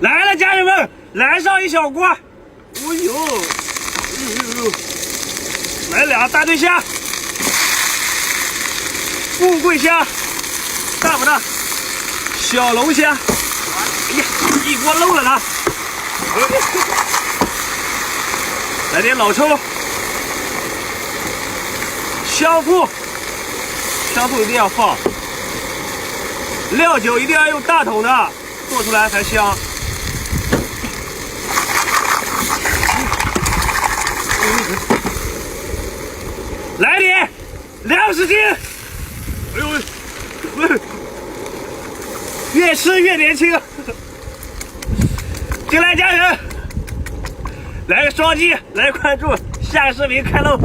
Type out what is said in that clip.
来了，家人们，来上一小锅。哎呦，来俩大对虾，富贵虾，大不大？小龙虾，哎呀，一锅漏了它。来点老抽，香醋，香醋一定要放，料酒一定要用大桶的，做出来才香。来点20斤，哎呦，越吃越年轻。进来，家人，来个双击，来关注，下个视频开喽。